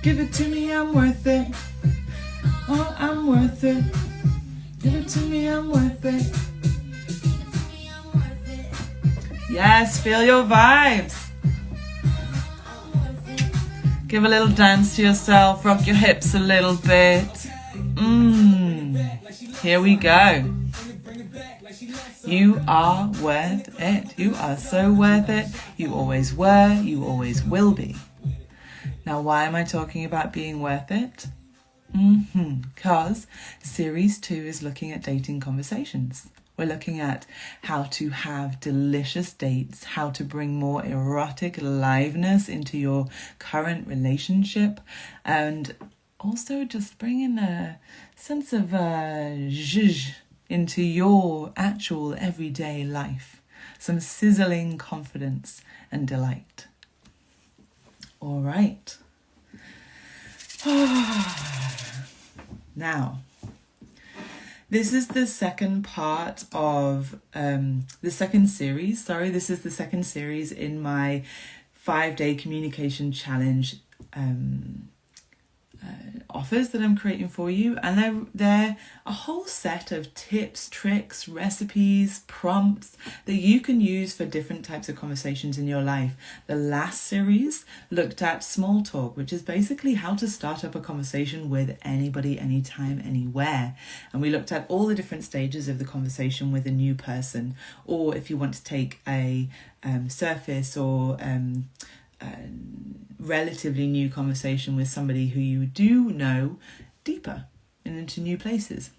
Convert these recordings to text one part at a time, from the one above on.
Give it to me, I'm worth it. Oh, I'm worth it. Give it to me, I'm worth it. Yes, feel your vibes. Give a little dance to yourself. Rock your hips a little bit. Here we go. You are worth it. You are so worth it. You always were. You always will be. Now, why am I talking about being worth it? Because series 2 is looking at dating conversations. We're looking at how to have delicious dates, how to bring more erotic aliveness into your current relationship, and also just bringing a sense of zhuzh into your actual everyday life. Some sizzling confidence and delight. All right. Now, this is the second part of the second series. This is the second series in my 5-day communication challenge offers that I'm creating for you, and they're a whole set of tips, tricks, recipes, prompts that you can use for different types of conversations in your life. The last series looked at small talk, which is basically how to start up a conversation with anybody, anytime, anywhere. And we looked at all the different stages of the conversation with a new person, or if you want to take a surface or relatively new conversation with somebody who you do know deeper and into new places.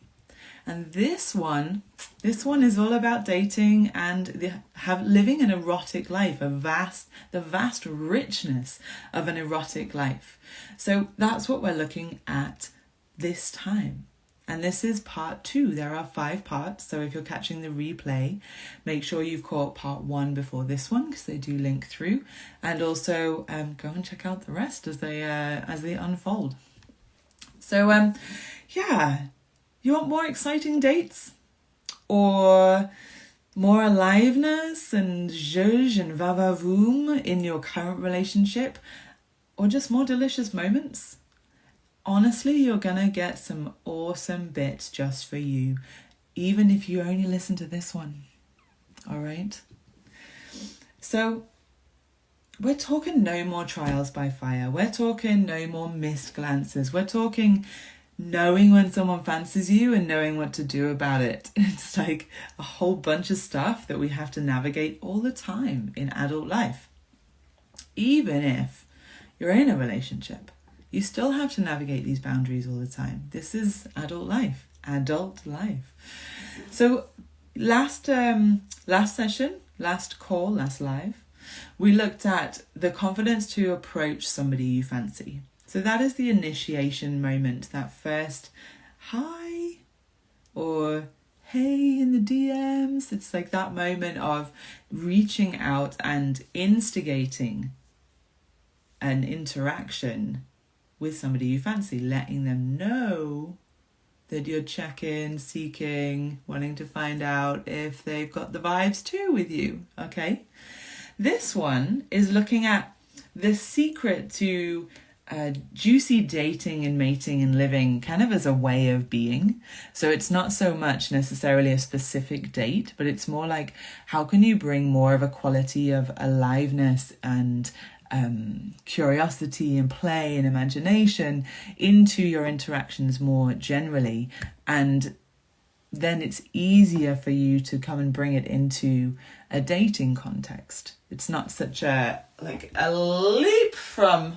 And this one is all about dating and living an erotic life, the vast richness of an erotic life. So that's what we're looking at this time. And this is part 2. There are 5 parts. So if you're catching the replay, make sure you've caught part 1 before this one, because they do link through. And also go and check out the rest as they unfold. So you want more exciting dates, or more aliveness and zhuzh and va-va-voom in your current relationship, or just more delicious moments? Honestly, you're gonna get some awesome bits just for you, even if you only listen to this one. All right? So we're talking no more trials by fire. We're talking no more missed glances. We're talking knowing when someone fancies you and knowing what to do about it. It's like a whole bunch of stuff that we have to navigate all the time in adult life. Even if you're in a relationship, you still have to navigate these boundaries all the time. This is adult life. So last session, last call, last live, we looked at the confidence to approach somebody you fancy. So that is the initiation moment, that first hi or hey in the DMs. It's like that moment of reaching out and instigating an interaction with somebody you fancy, letting them know that you're checking, seeking, wanting to find out if they've got the vibes too with you, okay? This one is looking at the secret to juicy dating and mating and living kind of as a way of being. So it's not so much necessarily a specific date, but it's more like, how can you bring more of a quality of aliveness and curiosity and play and imagination into your interactions more generally, and then it's easier for you to come and bring it into a dating context. It's not such a leap from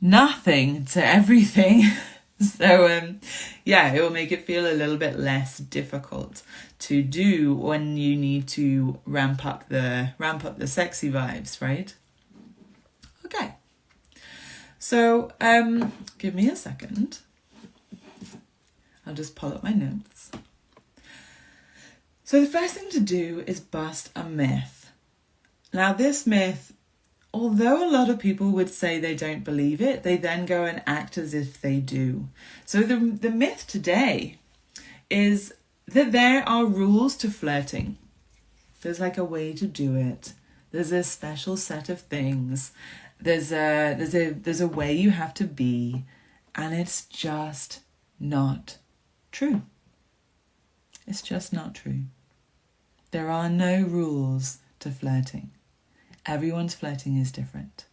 nothing to everything. So it will make it feel a little bit less difficult to do when you need to ramp up the sexy vibes, right? Okay, so give me a second. I'll just pull up my notes. So the first thing to do is bust a myth. Now this myth, although a lot of people would say they don't believe it, they then go and act as if they do. So the myth today is that there are rules to flirting. There's like a way to do it. There's a special set of things. there's a way you have to be, and it's just not true. It's just not true. There are no rules to flirting. Everyone's flirting is different.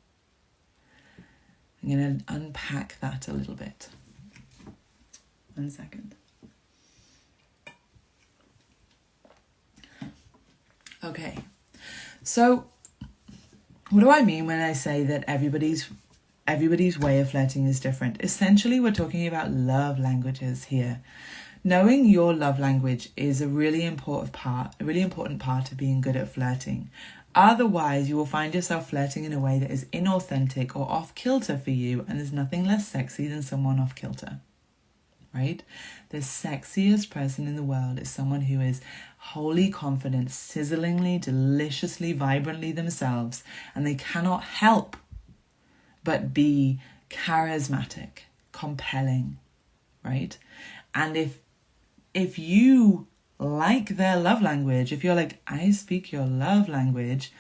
I'm going to unpack that a little bit. 1 second. Okay, so what do I mean when I say that everybody's way of flirting is different? Essentially, we're talking about love languages here. Knowing your love language is a really important part of being good at flirting. Otherwise, you will find yourself flirting in a way that is inauthentic or off-kilter for you, and there's nothing less sexy than someone off-kilter, right? The sexiest person in the world is someone who is wholly confident, sizzlingly, deliciously, vibrantly themselves, and they cannot help but be charismatic, compelling, right? And if you like their love language, if you're like, I speak your love language,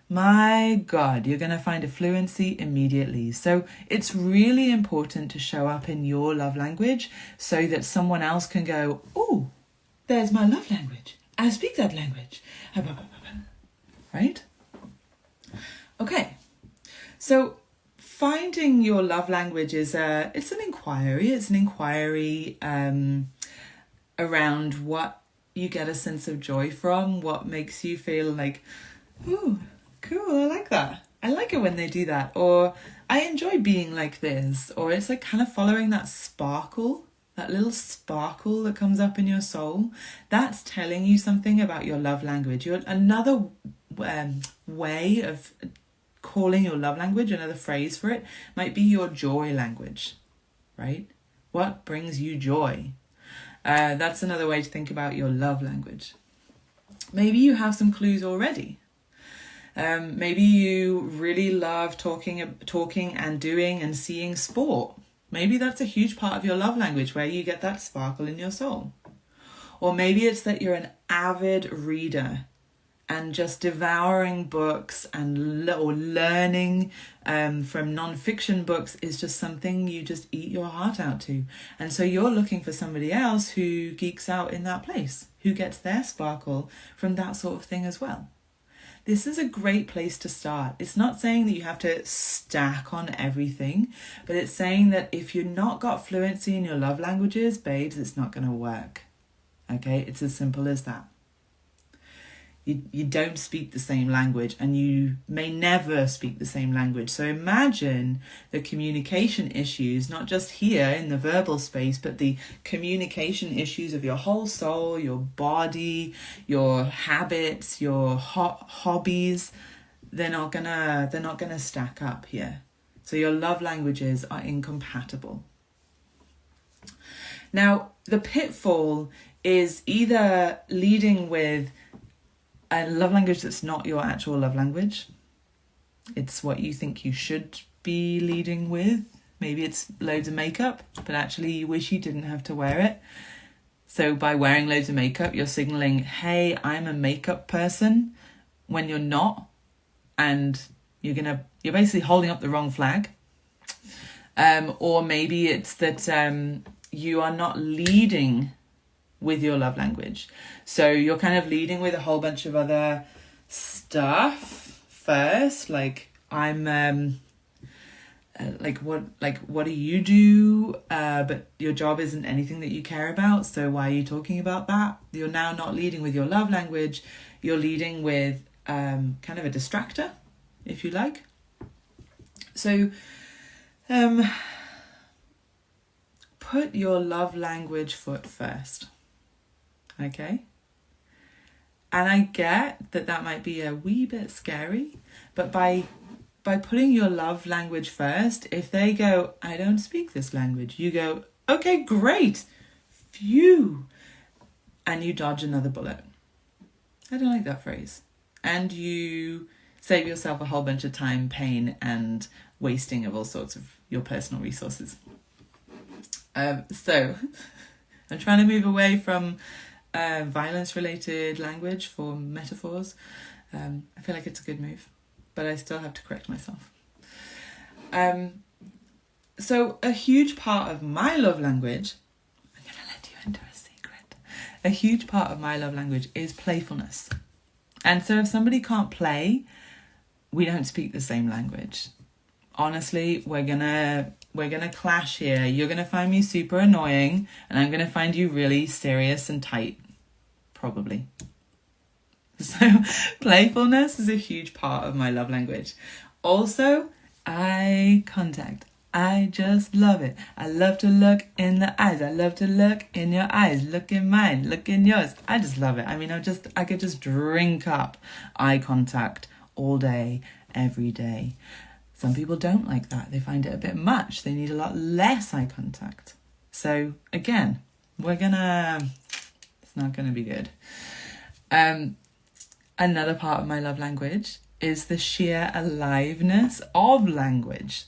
my God, you're going to find a fluency immediately. So it's really important to show up in your love language so that someone else can go, oh, there's my love language. I speak that language. Right? Okay. So finding your love language is it's an inquiry. It's an inquiry around what you get a sense of joy from, what makes you feel like, ooh, cool, I like that. I like it when they do that. Or I enjoy being like this. Or it's like kind of following that sparkle, that little sparkle that comes up in your soul. That's telling you something about your love language. Another way of calling your love language, another phrase for it, might be your joy language, right? What brings you joy? That's another way to think about your love language. Maybe you have some clues already. Maybe you really love talking and doing and seeing sport. Maybe that's a huge part of your love language where you get that sparkle in your soul. Or maybe it's that you're an avid reader and just devouring books and or learning from non-fiction books is just something you just eat your heart out to. And so you're looking for somebody else who geeks out in that place, who gets their sparkle from that sort of thing as well. This is a great place to start. It's not saying that you have to stack on everything, but it's saying that if you've not got fluency in your love languages, babes, it's not going to work. Okay, it's as simple as that. You don't speak the same language, and you may never speak the same language. So imagine the communication issues, not just here in the verbal space, but the communication issues of your whole soul, your body, your habits, your hobbies. They're not gonna stack up here. So your love languages are incompatible. Now, the pitfall is either leading with a love language that's not your actual love language. It's what you think you should be leading with. Maybe it's loads of makeup, but actually you wish you didn't have to wear it. So by wearing loads of makeup, you're signaling, hey, I'm a makeup person, when you're not. And you're basically holding up the wrong flag. Or maybe it's that you are not leading with your love language. So you're kind of leading with a whole bunch of other stuff first, like I'm what do you do, but your job isn't anything that you care about, so why are you talking about that? You're now not leading with your love language, you're leading with kind of a distractor, if you like. So put your love language foot first. Okay? And I get that might be a wee bit scary, but by putting your love language first, if they go, I don't speak this language, you go, okay, great, phew, and you dodge another bullet. I don't like that phrase. And you save yourself a whole bunch of time, pain, and wasting of all sorts of your personal resources. So I'm trying to move away from violence-related language for metaphors. I feel like it's a good move, but I still have to correct myself. So a huge part of my love language, I'm going to let you into a secret. A huge part of my love language is playfulness. And so if somebody can't play, we don't speak the same language. Honestly, we're gonna clash here. You're gonna find me super annoying, and I'm gonna find you really serious and tight, probably. So playfulness is a huge part of my love language. Also, eye contact. I just love it. I love to look in the eyes. I love to look in your eyes. Look in mine. Look in yours. I just love it. I mean, I could just drink up eye contact all day, every day. Some people don't like that. They find it a bit much. They need a lot less eye contact. So again, it's not gonna be good. Another part of my love language is the sheer aliveness of language.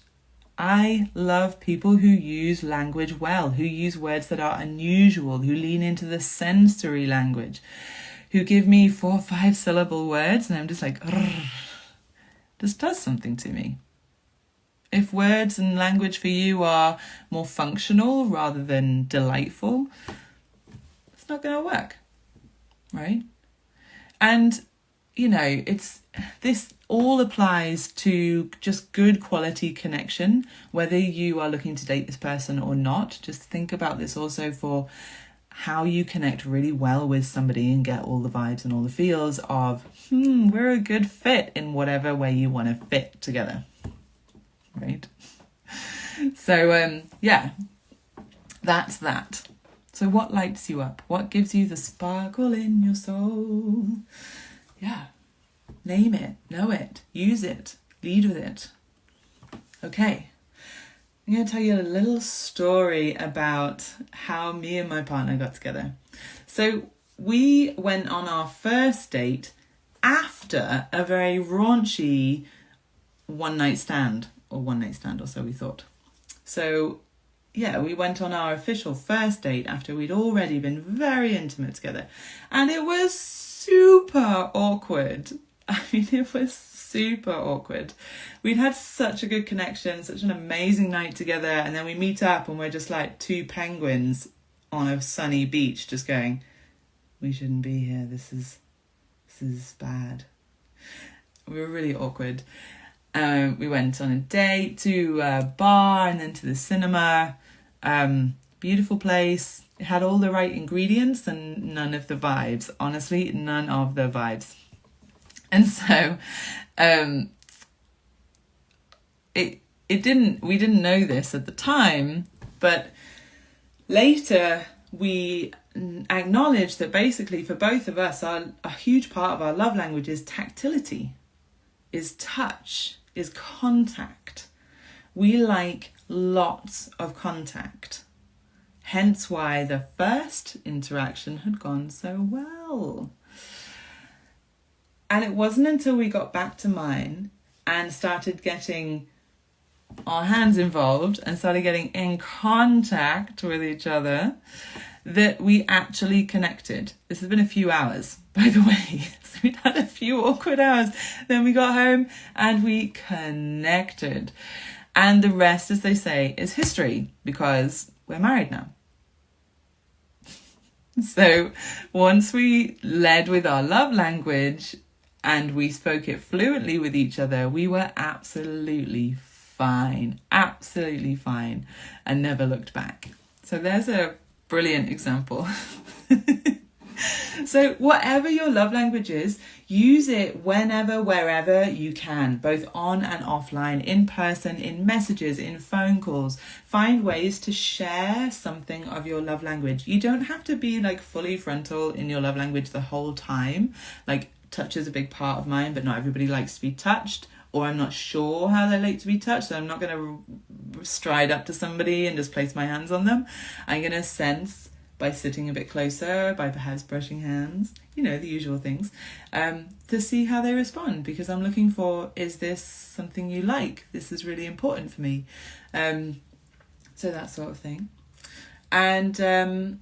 I love people who use language well, who use words that are unusual, who lean into the sensory language, who give me 4 or 5 syllable words and I'm just like, this does something to me. If words and language for you are more functional rather than delightful, it's not going to work, right? And, you know, this all applies to just good quality connection, whether you are looking to date this person or not. Just think about this also for how you connect really well with somebody and get all the vibes and all the feels of, we're a good fit in whatever way you want to fit together. Right? So, that's that. So what lights you up? What gives you the sparkle in your soul? Yeah. Name it, know it, use it, lead with it. Okay. I'm going to tell you a little story about how me and my partner got together. So we went on our first date after a very raunchy one night stand or so we thought. So yeah, we went on our official first date after we'd already been very intimate together. And it was super awkward. I mean, it was super awkward. We'd had such a good connection, such an amazing night together, and then we meet up and we're just like 2 penguins on a sunny beach just going, we shouldn't be here, this is bad. We were really awkward. We went on a date to a bar and then to the cinema. Beautiful place. It had all the right ingredients and none of the vibes. Honestly, none of the vibes. And so we didn't know this at the time, but later we acknowledged that basically for both of us, a huge part of our love language is tactility, is touch, is contact. We like lots of contact. Hence why the first interaction had gone so well. And it wasn't until we got back to mine and started getting our hands involved and started getting in contact with each other that we actually connected. This has been a few hours, by the way. So we'd had a few awkward hours. Then we got home and we connected. And the rest, as they say, is history because we're married now. So once we led with our love language and we spoke it fluently with each other, we were absolutely fine, and never looked back. So there's a brilliant example. So whatever your love language is, use it whenever, wherever you can, both on and offline, in person, in messages, in phone calls. Find ways to share something of your love language. You don't have to be like fully frontal in your love language the whole time. Like touch is a big part of mine, but not everybody likes to be touched, or I'm not sure how they like to be touched. So I'm not going to stride up to somebody and just place my hands on them. I'm going to sense by sitting a bit closer, by perhaps brushing hands, you know, the usual things, to see how they respond, because I'm looking for, is this something you like? This is really important for me. So that sort of thing. And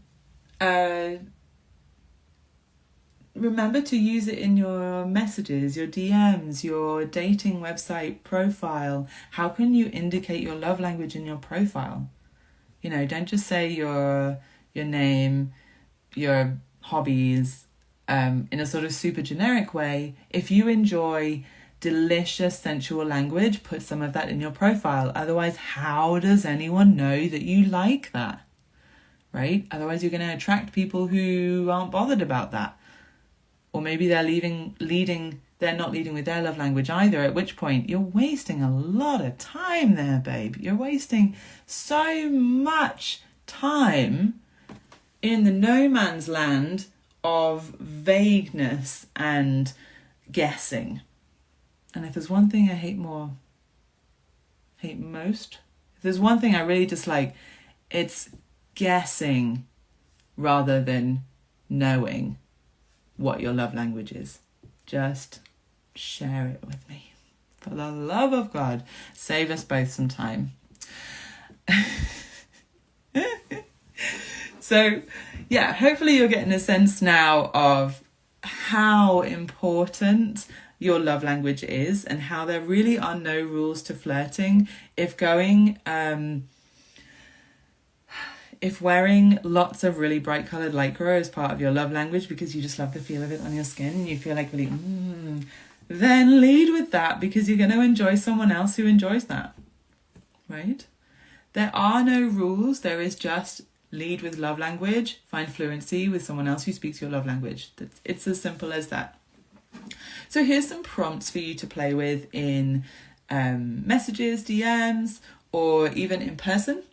remember to use it in your messages, your DMs, your dating website profile. How can you indicate your love language in your profile? You know, don't just say your name, your hobbies, in a sort of super generic way. If you enjoy delicious sensual language, put some of that in your profile. Otherwise, how does anyone know that you like that? Right? Otherwise, you're going to attract people who aren't bothered about that. Or maybe they're they're not leading with their love language either, at which point you're wasting a lot of time there, babe. You're wasting so much time in the no man's land of vagueness and guessing. And if there's one thing I hate most, if there's one thing I really dislike, it's guessing rather than knowing what your love language is. Just share it with me. For the love of God, save us both some time. So, yeah, hopefully you're getting a sense now of how important your love language is and how there really are no rules to flirting. If wearing lots of really bright coloured lycra is part of your love language because you just love the feel of it on your skin and you feel like really, then lead with that because you're going to enjoy someone else who enjoys that, right? There are no rules. There is just lead with love language, find fluency with someone else who speaks your love language. It's as simple as that. So here's some prompts for you to play with in messages, DMs, or even in person.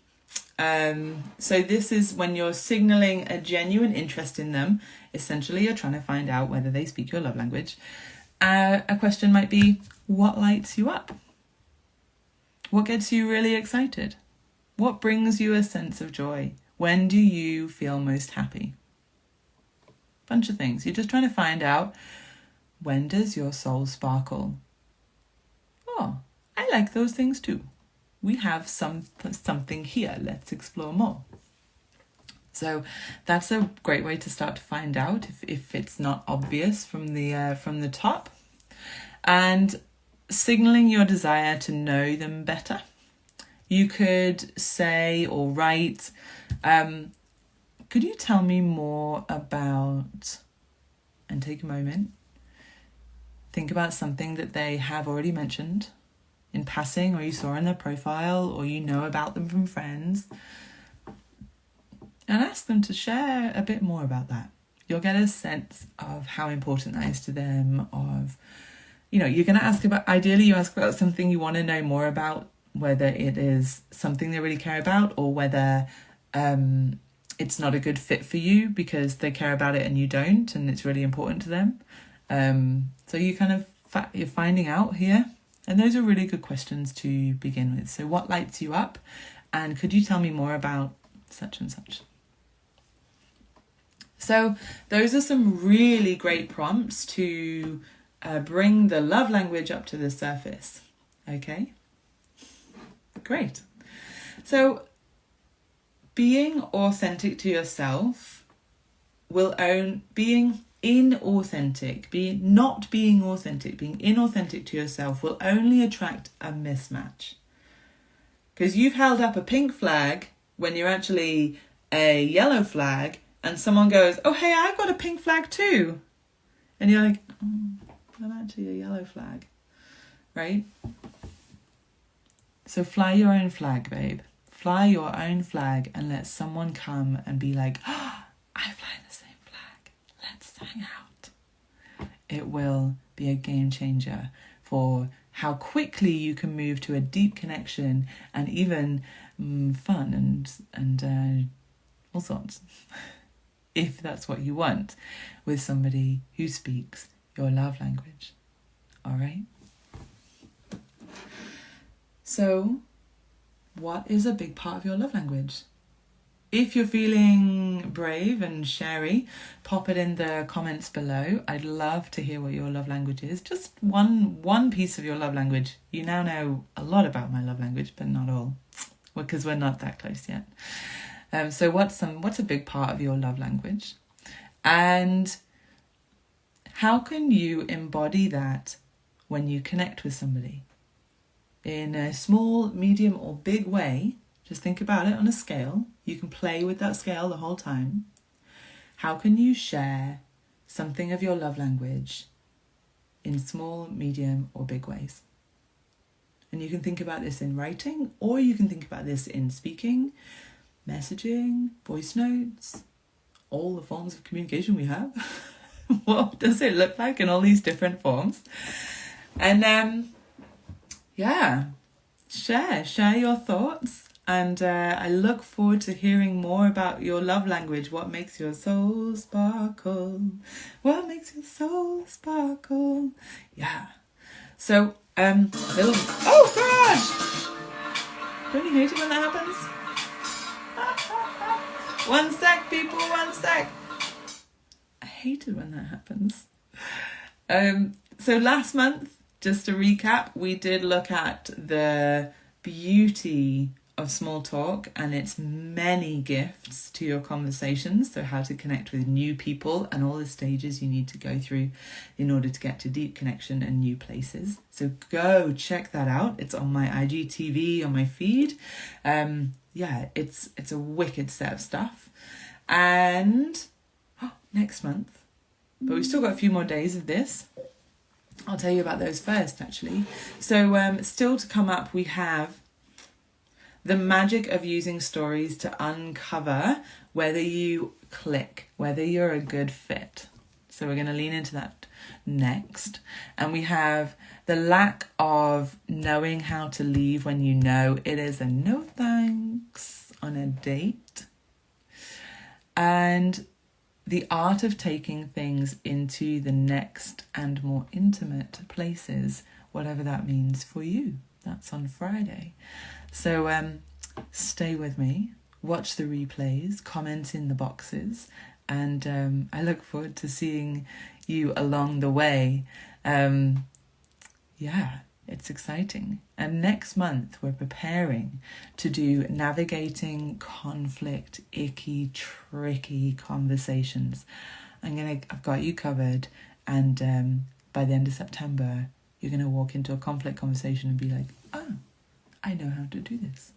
So this is when you're signaling a genuine interest in them. Essentially, you're trying to find out whether they speak your love language. A question might be, what lights you up? What gets you really excited? What brings you a sense of joy? When do you feel most happy? Bunch of things. You're just trying to find out, when does your soul sparkle? Oh, I like those things too. We have something here. Let's explore more. So that's a great way to start to find out if it's not obvious from the top. And signaling your desire to know them better. You could say or write, could you tell me more about, and take a moment, think about something that they have already mentioned in passing, or you saw in their profile, or you know about them from friends, and ask them to share a bit more about that. You'll get a sense of how important that is to them, of, you know, you're going to ask about, ideally you ask about something you want to know more about, whether it is something they really care about or whether it's not a good fit for you because they care about it and you don't, and it's really important to them. So you kind of, you're finding out here. And those are really good questions to begin with. So what lights you up? And could you tell me more about such and such? So those are some really great prompts to bring the love language up to the surface. Okay? Great. So being authentic to yourself will being inauthentic, being inauthentic to yourself will only attract a mismatch. Because you've held up a pink flag when you're actually a yellow flag, and someone goes, oh, hey, I got a pink flag too. And you're like, I'm actually a yellow flag, right? So fly your own flag, babe. Fly your own flag and let someone come and be like, oh, I fly the same flag. Let's hang out. It will be a game changer for how quickly you can move to a deep connection and even fun and all sorts, if that's what you want, with somebody who speaks your love language. All right? So, what is a big part of your love language? If you're feeling brave and sherry, pop it in the comments below. I'd love to hear what your love language is. Just one piece of your love language. You now know a lot about my love language, but not all, because we're not that close yet. So what's a big part of your love language? And how can you embody that when you connect with somebody? In a small, medium, or big way, just think about it on a scale. You can play with that scale the whole time. How can you share something of your love language in small, medium, or big ways? And you can think about this in writing, or you can think about this in speaking, messaging, voice notes, all the forms of communication we have. What does it look like in all these different forms? And share your thoughts. And I look forward to hearing more about your love language. What makes your soul sparkle? What makes your soul sparkle? Yeah. So, oh gosh! Don't you hate it when that happens? 1 sec, people, 1 sec. I hate it when that happens. So last month, just to recap, we did look at the beauty of small talk and its many gifts to your conversations. So how to connect with new people and all the stages you need to go through in order to get to deep connection and new places. So go check that out. It's on my IGTV, on my feed. It's a wicked set of stuff. And next month, but we've still got a few more days of this. I'll tell you about those first, actually. So still to come up, we have the magic of using stories to uncover whether you click, whether you're a good fit. So we're going to lean into that next. And we have the lack of knowing how to leave when you know it is a no thanks on a date. And the art of taking things into the next and more intimate places, whatever that means for you. That's on Friday. So stay with me, watch the replays, comment in the boxes, and I look forward to seeing you along the way. It's exciting. And next month we're preparing to do navigating conflict, icky, tricky conversations. I've got you covered, and by the end of September you're gonna walk into a conflict conversation and be like, oh, I know how to do this.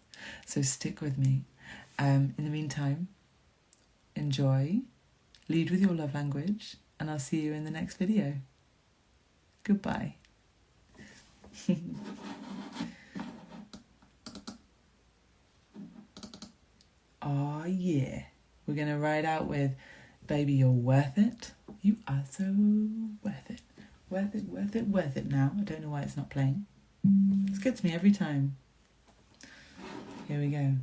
So stick with me. In the meantime, enjoy, lead with your love language, and I'll see you in the next video. Goodbye. Oh yeah. We're going to ride out with Baby You're Worth It. You are so worth it. Worth it, worth it, worth it now. I don't know why it's not playing. This gets me every time. Here we go.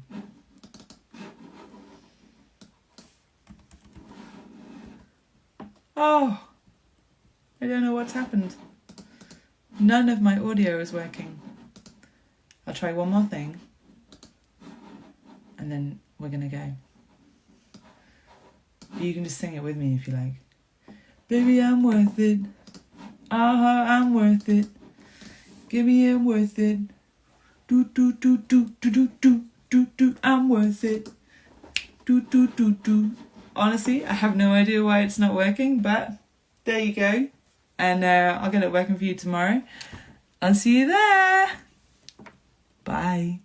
Oh, I don't know what's happened. None of my audio is working. I'll try one more thing. And then we're going to go. You can just sing it with me if you like. Baby, I'm worth it. I'm worth it. Give me I'm worth it. Do do do do do do do do do. I'm worth it. Do do do do. Honestly, I have no idea why it's not working, but there you go. And I'll get it working for you tomorrow. I'll see you there. Bye.